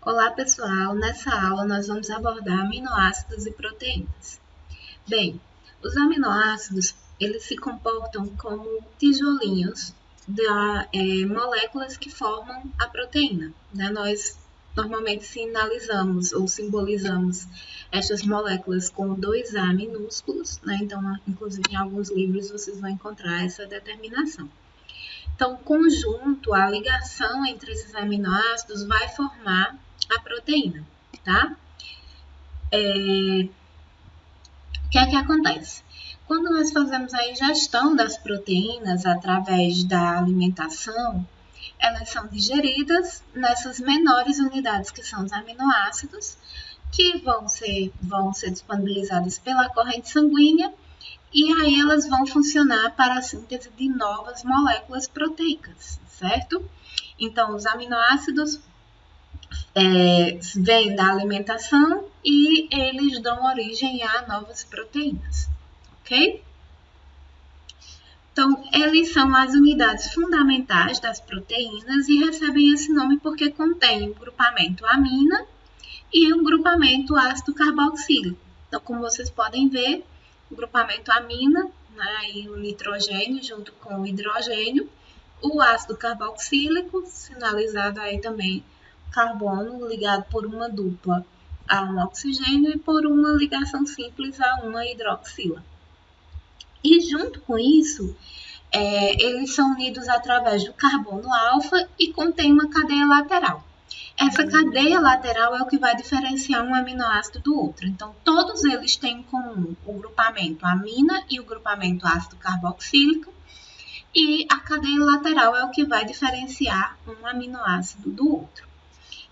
Olá pessoal, nessa aula nós vamos abordar aminoácidos e proteínas. Bem, os aminoácidos eles se comportam como tijolinhos moléculas que formam a proteína. Nós normalmente sinalizamos ou simbolizamos estas moléculas com 2A minúsculos, então inclusive em alguns livros vocês vão encontrar essa determinação. Então, o conjunto, a ligação entre esses aminoácidos vai formar a proteína, tá? O que é que acontece? Quando nós fazemos a ingestão das proteínas através da alimentação, elas são digeridas nessas menores unidades que são os aminoácidos, que vão ser disponibilizadas pela corrente sanguínea, e aí elas vão funcionar para a síntese de novas moléculas proteicas, certo? Então, os aminoácidos vêm da alimentação e eles dão origem a novas proteínas, ok? Então, eles são as unidades fundamentais das proteínas e recebem esse nome porque contêm o grupamento amina e o grupamento ácido carboxílico. Então, como vocês podem ver, o grupamento amina, e o nitrogênio junto com o hidrogênio, o ácido carboxílico, sinalizado aí também carbono ligado por uma dupla a um oxigênio e por uma ligação simples a uma hidroxila. E junto com isso, eles são unidos através do carbono alfa e contém uma cadeia lateral. Essa cadeia lateral é o que vai diferenciar um aminoácido do outro. Então, todos eles têm em comum o grupamento amina e o grupamento ácido carboxílico. E a cadeia lateral é o que vai diferenciar um aminoácido do outro.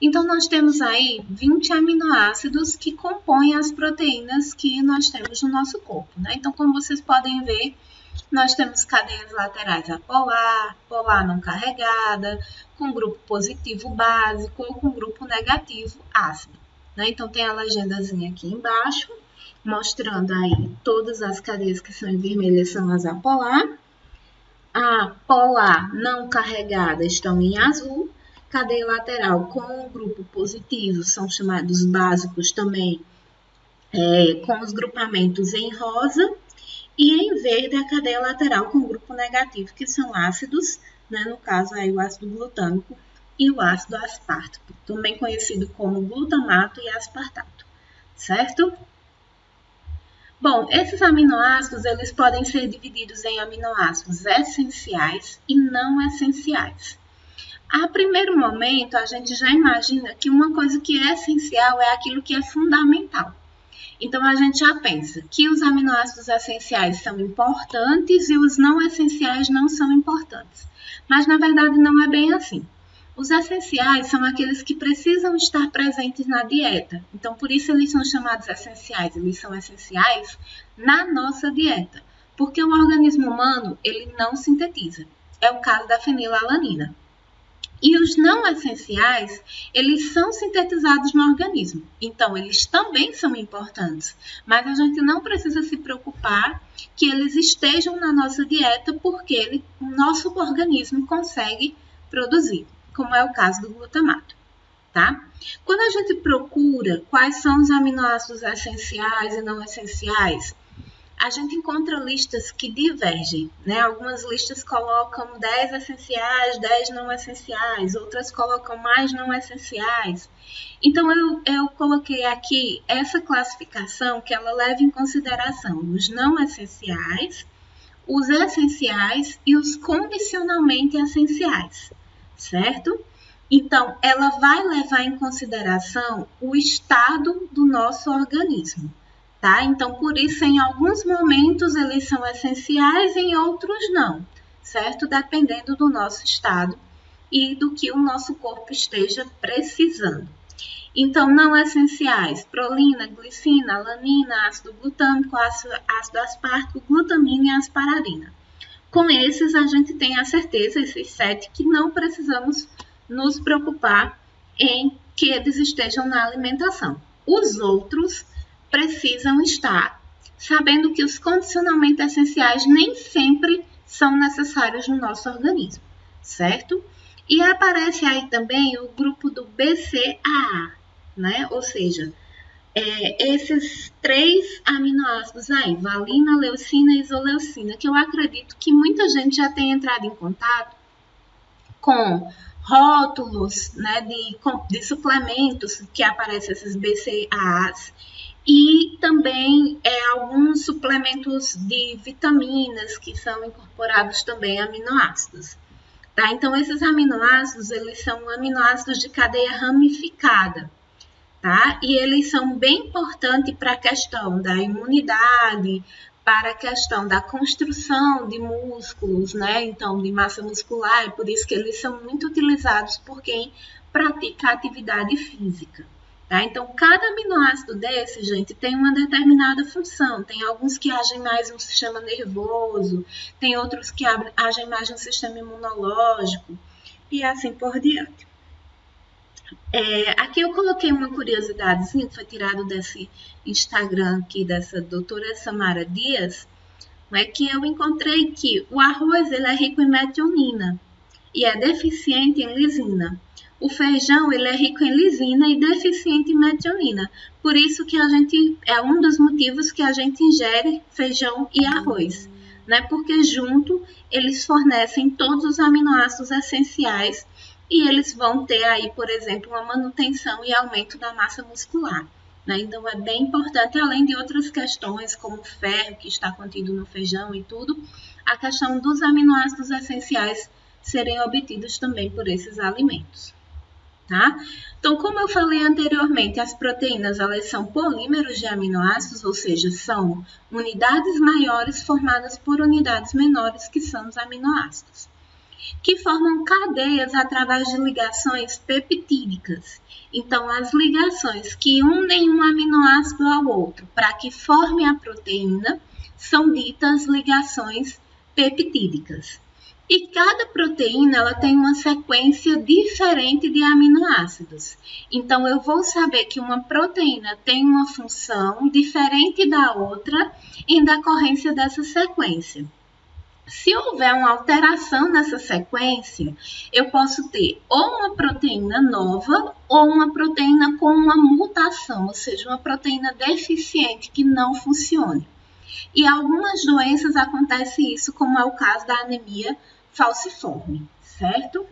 Então, nós temos aí 20 aminoácidos que compõem as proteínas que nós temos no nosso corpo, Então, como vocês podem ver, nós temos cadeias laterais apolar, polar não carregada, com grupo positivo básico ou com grupo negativo ácido, Então, tem a legendazinha aqui embaixo, mostrando aí todas as cadeias que são em vermelho são as apolar. A polar não carregada estão em azul. Cadeia lateral com o grupo positivo são chamados básicos também, com os grupamentos em rosa. E em verde a cadeia lateral com o grupo negativo, que são ácidos, no caso aí o ácido glutâmico e o ácido aspartico, também conhecido como glutamato e aspartato, certo? Bom, esses aminoácidos eles podem ser divididos em aminoácidos essenciais e não essenciais. A primeiro momento, a gente já imagina que uma coisa que é essencial é aquilo que é fundamental. Então, a gente já pensa que os aminoácidos essenciais são importantes e os não essenciais não são importantes. Mas, na verdade, não é bem assim. Os essenciais são aqueles que precisam estar presentes na dieta. Então, por isso eles são chamados essenciais. Eles são essenciais na nossa dieta, porque o organismo humano ele não sintetiza. É o caso da fenilalanina. E os não essenciais, eles são sintetizados no organismo. Então, eles também são importantes. Mas a gente não precisa se preocupar que eles estejam na nossa dieta porque o nosso organismo consegue produzir, como é o caso do glutamato, tá? Quando a gente procura quais são os aminoácidos essenciais e não essenciais, a gente encontra listas que divergem, Algumas listas colocam 10 essenciais, 10 não essenciais, outras colocam mais não essenciais. Então, eu coloquei aqui essa classificação que ela leva em consideração os não essenciais, os essenciais e os condicionalmente essenciais, certo? Então, ela vai levar em consideração o estado do nosso organismo. Então, por isso, em alguns momentos eles são essenciais, em outros não, certo? Dependendo do nosso estado e do que o nosso corpo esteja precisando. Então, não essenciais, prolina, glicina, alanina, ácido glutâmico, ácido aspartico, glutamina e asparagina. Com esses, a gente tem a certeza, esses 7, que não precisamos nos preocupar em que eles estejam na alimentação. Os outros precisam estar, sabendo que os condicionalmente essenciais nem sempre são necessários no nosso organismo, certo? E aparece aí também o grupo do BCAA, né? Ou seja, esses 3 aminoácidos aí, valina, leucina e isoleucina, que eu acredito que muita gente já tem entrado em contato com rótulos, né, de suplementos que aparecem esses BCAAs e também alguns suplementos de vitaminas que são incorporados também aminoácidos. Tá? Então, esses aminoácidos, eles são aminoácidos de cadeia ramificada, tá? E eles são bem importantes para a questão da imunidade, para a questão da construção de músculos, né? Então, de massa muscular, é por isso que eles são muito utilizados por quem pratica atividade física. Tá? Então, cada aminoácido desse, gente, tem uma determinada função. Tem alguns que agem mais no sistema nervoso, tem outros que agem mais no sistema imunológico, e assim por diante. Aqui eu coloquei uma curiosidadezinha que foi tirado desse Instagram aqui, dessa doutora Samara Dias, que eu encontrei que o arroz ele é rico em metionina e é deficiente em lisina. O feijão ele é rico em lisina e deficiente em metionina. Por isso que é um dos motivos que a gente ingere feijão e arroz, né? Porque junto eles fornecem todos os aminoácidos essenciais e eles vão ter aí, por exemplo, uma manutenção e aumento da massa muscular. Né? Então é bem importante, além de outras questões como o ferro que está contido no feijão e tudo, a questão dos aminoácidos essenciais serem obtidos também por esses alimentos. Tá? Então, como eu falei anteriormente, as proteínas elas são polímeros de aminoácidos, ou seja, são unidades maiores formadas por unidades menores, que são os aminoácidos, que formam cadeias através de ligações peptídicas. Então, as ligações que unem um aminoácido ao outro para que forme a proteína são ditas ligações peptídicas. E cada proteína ela tem uma sequência diferente de aminoácidos. Então, eu vou saber que uma proteína tem uma função diferente da outra em decorrência dessa sequência. Se houver uma alteração nessa sequência, eu posso ter ou uma proteína nova ou uma proteína com uma mutação, ou seja, uma proteína deficiente que não funcione. E algumas doenças acontece isso, como é o caso da anemia falciforme, certo?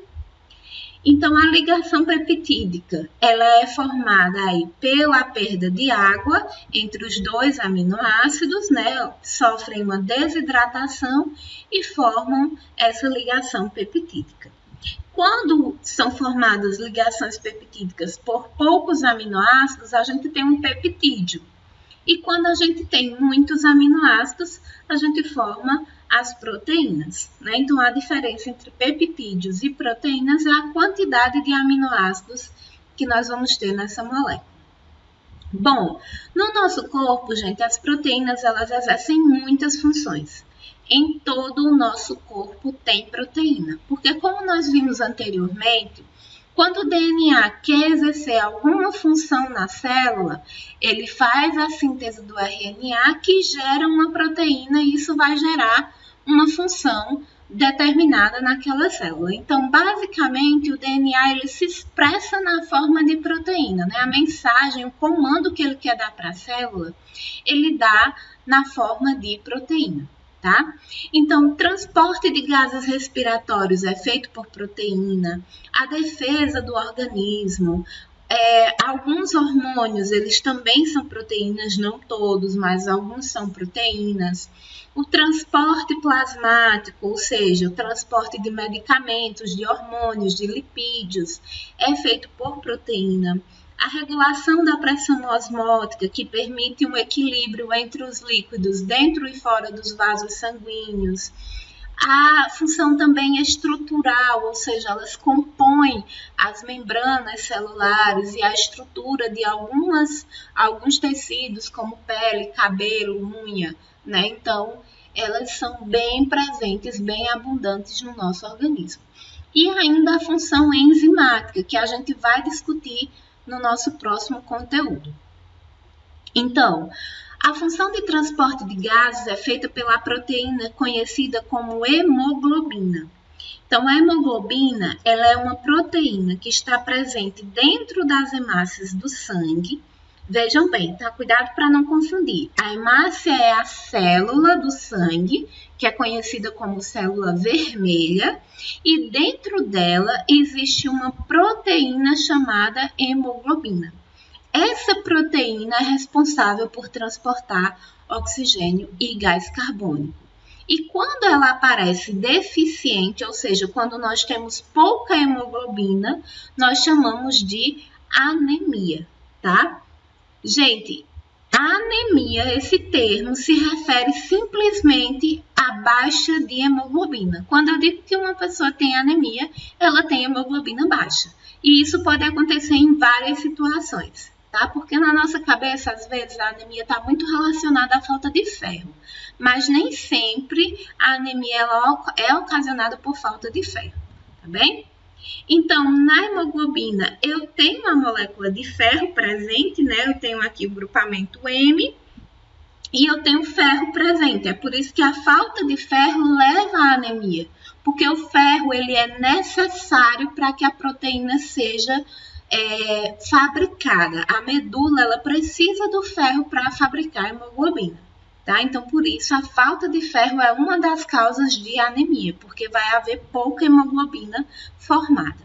Então, a ligação peptídica, ela é formada aí pela perda de água entre os 2 aminoácidos, né? Sofrem uma desidratação e formam essa ligação peptídica. Quando são formadas ligações peptídicas por poucos aminoácidos, a gente tem um peptídeo. E quando a gente tem muitos aminoácidos, a gente forma as proteínas. Né? Então, a diferença entre peptídeos e proteínas é a quantidade de aminoácidos que nós vamos ter nessa molécula. Bom, no nosso corpo, gente, as proteínas elas exercem muitas funções. Em todo o nosso corpo tem proteína, porque como nós vimos anteriormente, quando o DNA quer exercer alguma função na célula, ele faz a síntese do RNA que gera uma proteína e isso vai gerar uma função determinada naquela célula. Então, basicamente, o DNA ele se expressa na forma de proteína, né? A mensagem, o comando que ele quer dar para a célula, ele dá na forma de proteína. Tá? Então, o transporte de gases respiratórios é feito por proteína, a defesa do organismo, alguns hormônios, eles também são proteínas, não todos, mas alguns são proteínas. O transporte plasmático, ou seja, o transporte de medicamentos, de hormônios, de lipídios, é feito por proteína. A regulação da pressão osmótica, que permite um equilíbrio entre os líquidos dentro e fora dos vasos sanguíneos. A função também estrutural, ou seja, elas compõem as membranas celulares e a estrutura de alguns tecidos, como pele, cabelo, unha. Né? Então, elas são bem presentes, bem abundantes no nosso organismo. E ainda a função enzimática, que a gente vai discutir no nosso próximo conteúdo. Então, a função de transporte de gases é feita pela proteína conhecida como hemoglobina. Então, a hemoglobina, ela é uma proteína que está presente dentro das hemácias do sangue. Vejam bem, tá? Cuidado para não confundir. A hemácia é a célula do sangue, que é conhecida como célula vermelha, e dentro dela existe uma proteína chamada hemoglobina. Essa proteína é responsável por transportar oxigênio e gás carbônico. E quando ela aparece deficiente, ou seja, quando nós temos pouca hemoglobina, nós chamamos de anemia, tá? Gente, a anemia, esse termo, se refere simplesmente à baixa de hemoglobina. Quando eu digo que uma pessoa tem anemia, ela tem hemoglobina baixa. E isso pode acontecer em várias situações, tá? Porque na nossa cabeça, às vezes, a anemia está muito relacionada à falta de ferro. Mas nem sempre a anemia é ocasionada por falta de ferro, tá bem? Então, na hemoglobina, eu tenho a molécula de ferro presente, né? Eu tenho aqui o grupamento M e eu tenho ferro presente. É por isso que a falta de ferro leva à anemia, porque o ferro ele é necessário para que a proteína seja fabricada. A medula ela precisa do ferro para fabricar a hemoglobina. Tá? Então, por isso, a falta de ferro é uma das causas de anemia, porque vai haver pouca hemoglobina formada.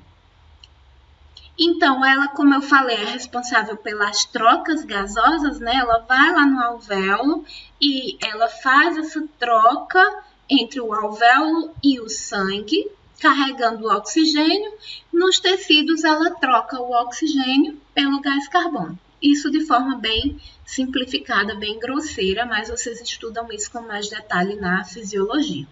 Então, ela, como eu falei, é responsável pelas trocas gasosas, né? Ela vai lá no alvéolo e ela faz essa troca entre o alvéolo e o sangue, carregando o oxigênio. Nos tecidos, ela troca o oxigênio pelo gás carbônico. Isso de forma bem simplificada, bem grosseira, mas vocês estudam isso com mais detalhe na fisiologia.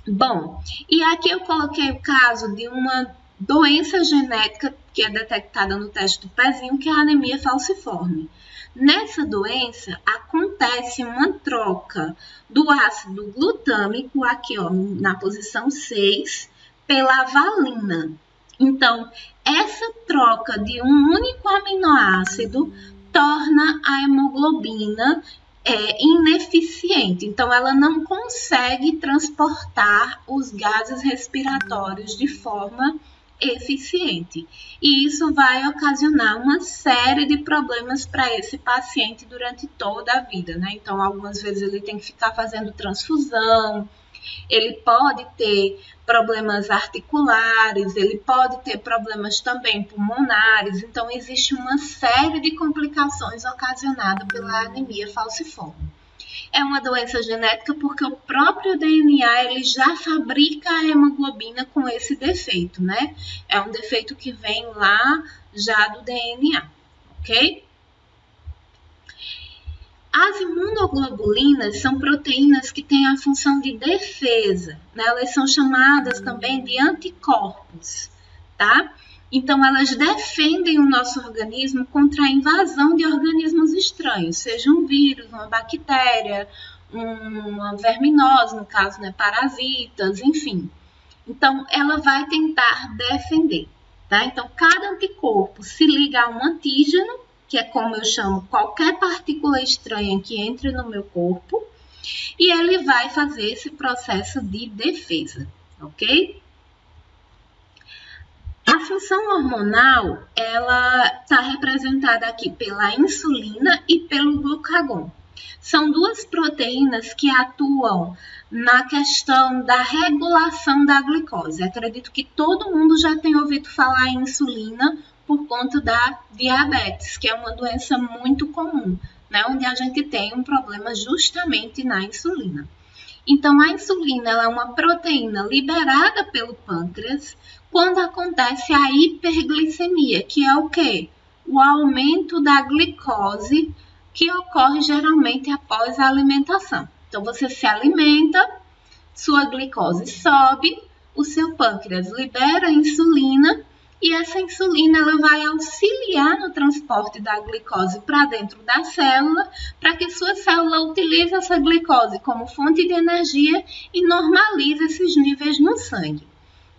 Bom, e aqui eu coloquei o caso de uma doença genética que é detectada no teste do pezinho, que é a anemia falciforme. Nessa doença, acontece uma troca do ácido glutâmico, aqui ó, na posição 6, pela valina. Então, essa troca de um único aminoácido torna a hemoglobina ineficiente. Então, ela não consegue transportar os gases respiratórios de forma eficiente. E isso vai ocasionar uma série de problemas para esse paciente durante toda a vida, né? Então, algumas vezes ele tem que ficar fazendo transfusão, ele pode ter problemas articulares, ele pode ter problemas também pulmonares. Então, existe uma série de complicações ocasionadas pela anemia falciforme. É uma doença genética porque o próprio DNA ele já fabrica a hemoglobina com esse defeito, né? É um defeito que vem lá já do DNA, ok? As imunoglobulinas são proteínas que têm a função de defesa, né? Elas são chamadas também de anticorpos, tá? Então, elas defendem o nosso organismo contra a invasão de organismos estranhos, seja um vírus, uma bactéria, uma verminose, no caso, né, parasitas, enfim. Então, ela vai tentar defender, tá? Então, cada anticorpo se liga a um antígeno, que é como eu chamo qualquer partícula estranha que entre no meu corpo, e ele vai fazer esse processo de defesa, ok? A função hormonal, ela está representada aqui pela insulina e pelo glucagon. São duas proteínas que atuam na questão da regulação da glicose. Acredito que todo mundo já tem ouvido falar em insulina por conta da diabetes, que é uma doença muito comum, né? Onde a gente tem um problema justamente na insulina. Então, a insulina ela é uma proteína liberada pelo pâncreas quando acontece a hiperglicemia, que é o quê? O aumento da glicose que ocorre geralmente após a alimentação. Então, você se alimenta, sua glicose sobe, o seu pâncreas libera a insulina e essa insulina ela vai auxiliar no transporte da glicose para dentro da célula, para que sua célula utilize essa glicose como fonte de energia e normalize esses níveis no sangue.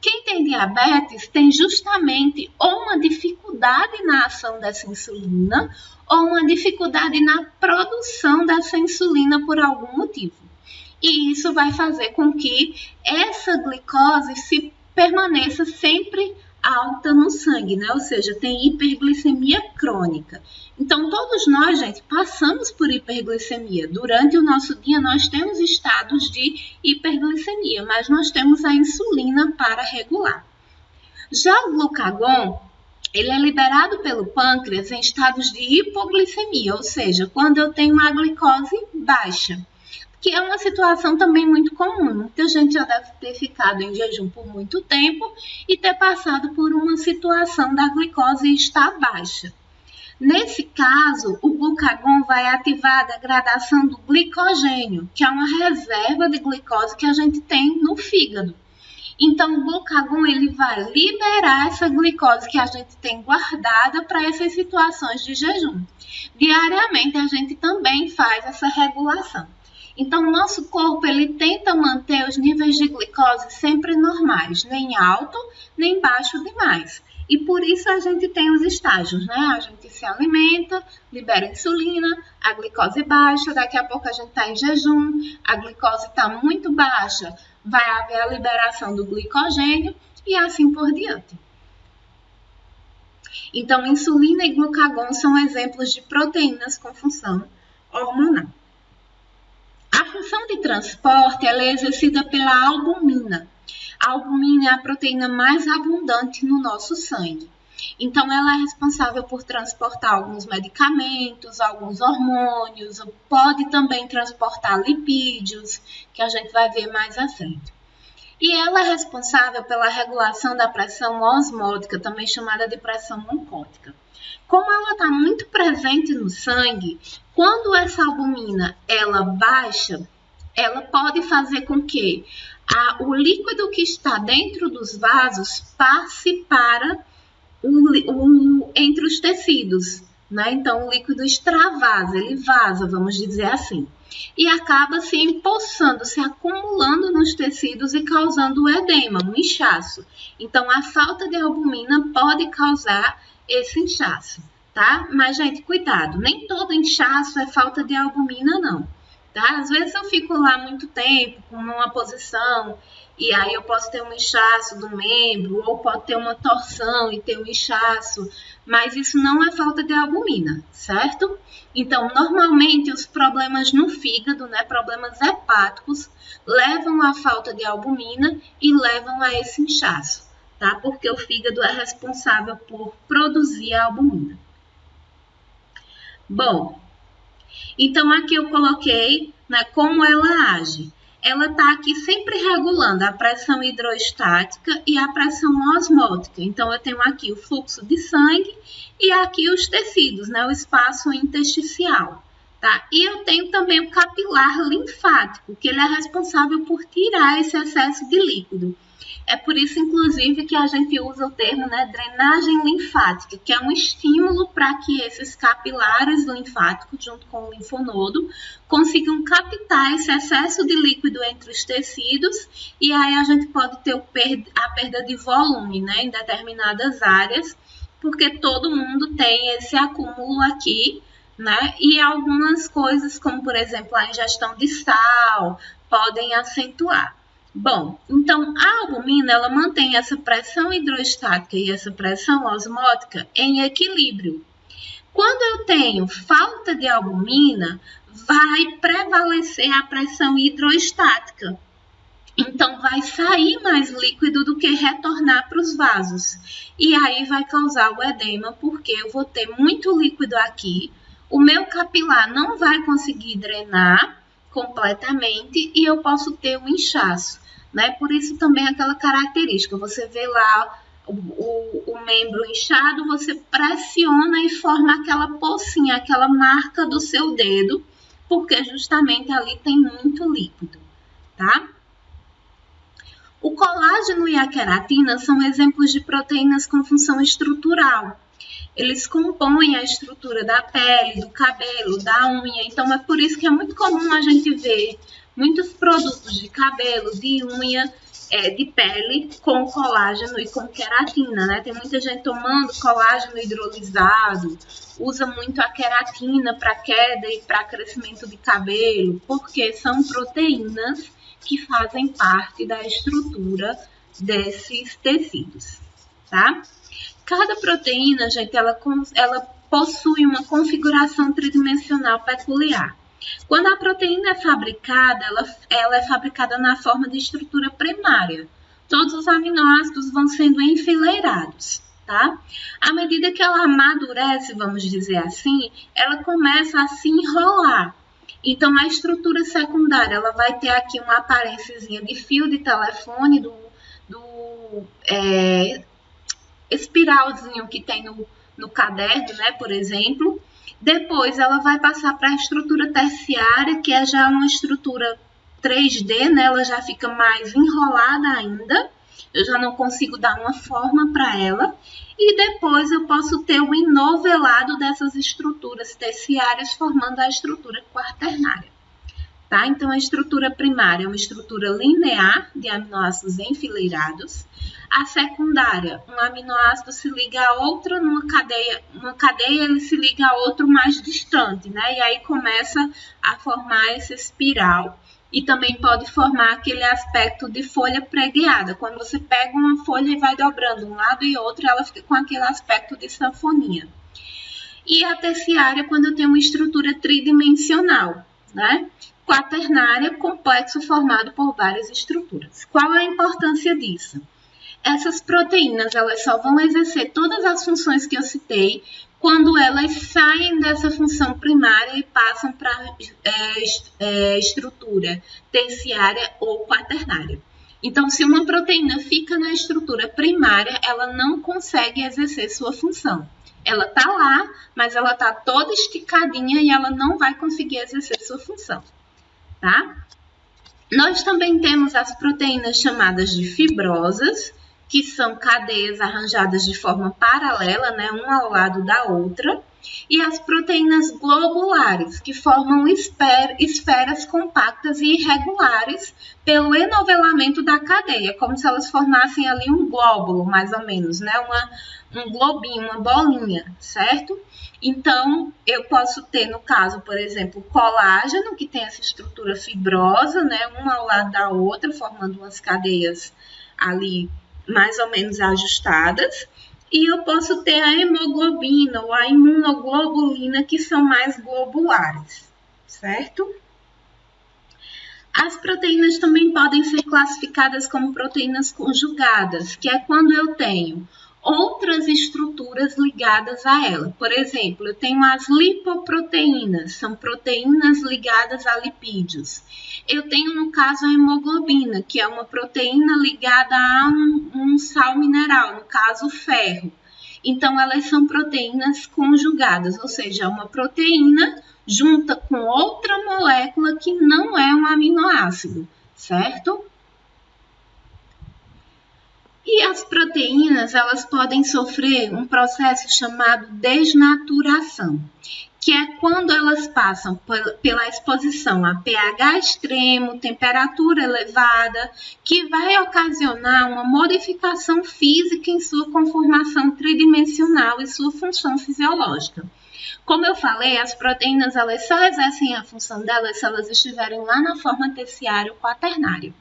Quem tem diabetes tem justamente ou uma dificuldade na ação dessa insulina ou uma dificuldade na produção dessa insulina por algum motivo. e isso vai fazer com que essa glicose se permaneça sempre alta no sangue, né? Ou seja, tem hiperglicemia crônica. Então, todos nós, gente, passamos por hiperglicemia. Durante o nosso dia, nós temos estados de hiperglicemia, mas nós temos a insulina para regular. Já o glucagon, ele é liberado pelo pâncreas em estados de hipoglicemia, ou seja, quando eu tenho uma glicose baixa, que é uma situação também muito comum. Muita gente já deve ter ficado em jejum por muito tempo e ter passado por uma situação da glicose estar baixa. Nesse caso, o glucagon vai ativar a degradação do glicogênio, que é uma reserva de glicose que a gente tem no fígado. Então, o glucagon ele vai liberar essa glicose que a gente tem guardada para essas situações de jejum. Diariamente, a gente também faz essa regulação. Então, o nosso corpo ele tenta manter os níveis de glicose sempre normais, nem alto, nem baixo demais. E por isso a gente tem os estágios, né? A gente se alimenta, libera insulina, a glicose baixa, daqui a pouco a gente está em jejum, a glicose está muito baixa, vai haver a liberação do glicogênio e assim por diante. Então, insulina e glucagon são exemplos de proteínas com função hormonal. A função de transporte ela é exercida pela albumina. A albumina é a proteína mais abundante no nosso sangue. Então, ela é responsável por transportar alguns medicamentos, alguns hormônios, pode também transportar lipídios, que a gente vai ver mais à frente. E ela é responsável pela regulação da pressão osmótica, também chamada de pressão oncótica. Como ela está muito presente no sangue, quando essa albumina ela baixa, ela pode fazer com que o líquido que está dentro dos vasos passe para entre os tecidos, né? Então, o líquido extravasa, ele vaza, vamos dizer assim. E acaba se empoçando, se acumulando nos tecidos e causando o edema, um inchaço. Então, a falta de albumina pode causar esse inchaço, tá? Mas, gente, cuidado, nem todo inchaço é falta de albumina, não. Tá? Às vezes eu fico lá muito tempo, com uma posição, e aí eu posso ter um inchaço do membro, ou pode ter uma torção e ter um inchaço, mas isso não é falta de albumina, certo? Então, normalmente os problemas no fígado, né, problemas hepáticos, levam à falta de albumina e levam a esse inchaço, tá? Porque o fígado é responsável por produzir a albumina. Bom, então, aqui eu coloquei, né, como ela age. Ela está aqui sempre regulando a pressão hidrostática e a pressão osmótica. Então, eu tenho aqui o fluxo de sangue e aqui os tecidos, né, o espaço intersticial. Tá? E eu tenho também o capilar linfático, que ele é responsável por tirar esse excesso de líquido. É por isso, inclusive, que a gente usa o termo, né, drenagem linfática, que é um estímulo para que esses capilares linfáticos, junto com o linfonodo, consigam captar esse excesso de líquido entre os tecidos e aí a gente pode ter a perda de volume, né, em determinadas áreas, porque todo mundo tem esse acúmulo aqui, né, e algumas coisas, como por exemplo a ingestão de sal, podem acentuar. Bom, então a albumina ela mantém essa pressão hidrostática e essa pressão osmótica em equilíbrio. Quando eu tenho falta de albumina, vai prevalecer a pressão hidrostática. Então, vai sair mais líquido do que retornar para os vasos. E aí vai causar o edema, porque eu vou ter muito líquido aqui, o meu capilar não vai conseguir drenar completamente e eu posso ter um inchaço, né? Por isso também aquela característica, você vê lá o membro inchado, você pressiona e forma aquela pocinha, aquela marca do seu dedo, porque justamente ali tem muito líquido, tá? O colágeno e a queratina são exemplos de proteínas com função estrutural. Eles compõem a estrutura da pele, do cabelo, da unha. Então, é por isso que é muito comum a gente ver muitos produtos de cabelo, de unha, de pele com colágeno e com queratina, né? Tem muita gente tomando colágeno hidrolisado, usa muito a queratina para queda e para crescimento de cabelo, porque são proteínas que fazem parte da estrutura desses tecidos, tá? Cada proteína, gente, ela possui uma configuração tridimensional peculiar. Quando a proteína é fabricada, ela é fabricada na forma de estrutura primária. Todos os aminoácidos vão sendo enfileirados, tá? À medida que ela amadurece, vamos dizer assim, ela começa a se enrolar. Então, a estrutura secundária, ela vai ter aqui uma aparênciazinha de fio de telefone, espiralzinho que tem no caderno, né, por exemplo. Depois ela vai passar para a estrutura terciária, que é já uma estrutura 3D, né? Ela já fica mais enrolada ainda. Eu já não consigo dar uma forma para ela. E depois eu posso ter o enovelado dessas estruturas terciárias, formando a estrutura quaternária. Tá? Então, a estrutura primária é uma estrutura linear de aminoácidos enfileirados. A secundária, um aminoácido se liga a outro numa cadeia ele se liga a outro mais distante, né? E aí começa a formar essa espiral. E também pode formar aquele aspecto de folha pregueada. Quando você pega uma folha e vai dobrando um lado e outro, ela fica com aquele aspecto de sanfoninha. E a terciária, quando eu tenho uma estrutura tridimensional, né? Quaternária, complexo formado por várias estruturas. Qual é a importância disso? Essas proteínas, elas só vão exercer todas as funções que eu citei quando elas saem dessa função primária e passam para estrutura terciária ou quaternária. Então, se uma proteína fica na estrutura primária, ela não consegue exercer sua função. Ela está lá, mas ela está toda esticadinha e ela não vai conseguir exercer sua função. Tá? Nós também temos as proteínas chamadas de fibrosas, que são cadeias arranjadas de forma paralela, né, uma ao lado da outra, e as proteínas globulares, que formam esferas compactas e irregulares pelo enovelamento da cadeia, como se elas formassem ali um glóbulo, mais ou menos, né, um globinho, uma bolinha, certo? Então, eu posso ter, no caso, por exemplo, colágeno, que tem essa estrutura fibrosa, né, uma ao lado da outra, formando umas cadeias ali mais ou menos ajustadas. E eu posso ter a hemoglobina ou a imunoglobulina, que são mais globulares, certo? As proteínas também podem ser classificadas como proteínas conjugadas, que é quando eu tenho outras estruturas ligadas a ela. Por exemplo, eu tenho as lipoproteínas, são proteínas ligadas a lipídios. Eu tenho, no caso, a hemoglobina, que é uma proteína ligada a um sal mineral, no caso, o ferro. Então, elas são proteínas conjugadas, ou seja, uma proteína junta com outra molécula que não é um aminoácido, certo? E as proteínas, elas podem sofrer um processo chamado desnaturação, que é quando elas passam pela exposição a pH extremo, temperatura elevada, que vai ocasionar uma modificação física em sua conformação tridimensional e sua função fisiológica. Como eu falei, as proteínas elas só exercem a função delas se elas estiverem lá na forma terciária ou quaternária.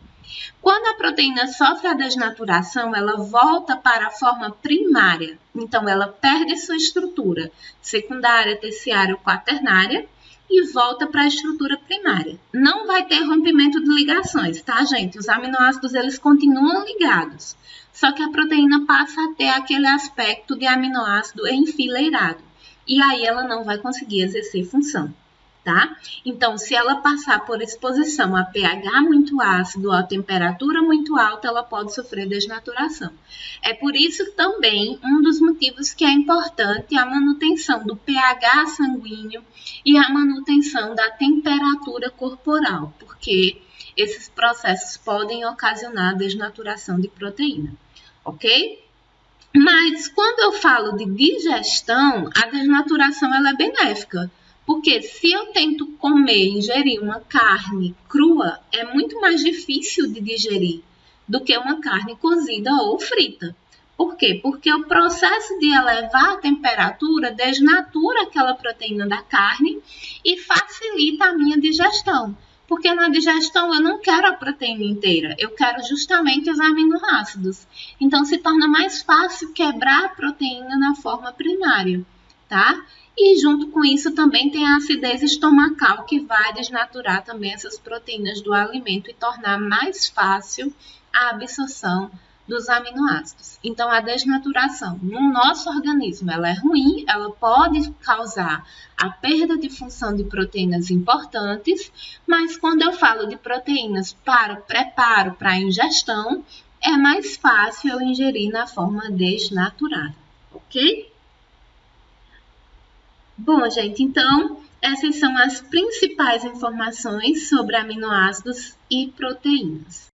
Quando a proteína sofre a desnaturação, ela volta para a forma primária. Então, ela perde sua estrutura secundária, terciária ou quaternária e volta para a estrutura primária. Não vai ter rompimento de ligações, tá, gente? Os aminoácidos, eles continuam ligados. Só que a proteína passa a ter aquele aspecto de aminoácido enfileirado. E aí, ela não vai conseguir exercer função. Tá? Então, se ela passar por exposição a pH muito ácido ou a temperatura muito alta, ela pode sofrer desnaturação. É por isso também um dos motivos que é importante a manutenção do pH sanguíneo e a manutenção da temperatura corporal, porque esses processos podem ocasionar desnaturação de proteína, ok? Mas quando eu falo de digestão, a desnaturação ela é benéfica. Porque se eu tento comer, ingerir uma carne crua, é muito mais difícil de digerir, do que uma carne cozida ou frita. Por quê? Porque o processo de elevar a temperatura desnatura aquela proteína da carne e facilita a minha digestão. Porque na digestão eu não quero a proteína inteira, eu quero justamente os aminoácidos. Então se torna mais fácil quebrar a proteína na forma primária, tá? E junto com isso também tem a acidez estomacal, que vai desnaturar também essas proteínas do alimento e tornar mais fácil a absorção dos aminoácidos. Então, a desnaturação no nosso organismo ela é ruim, ela pode causar a perda de função de proteínas importantes, mas quando eu falo de proteínas para preparo, para ingestão, é mais fácil eu ingerir na forma desnaturada, ok? Bom, gente, então essas são as principais informações sobre aminoácidos e proteínas.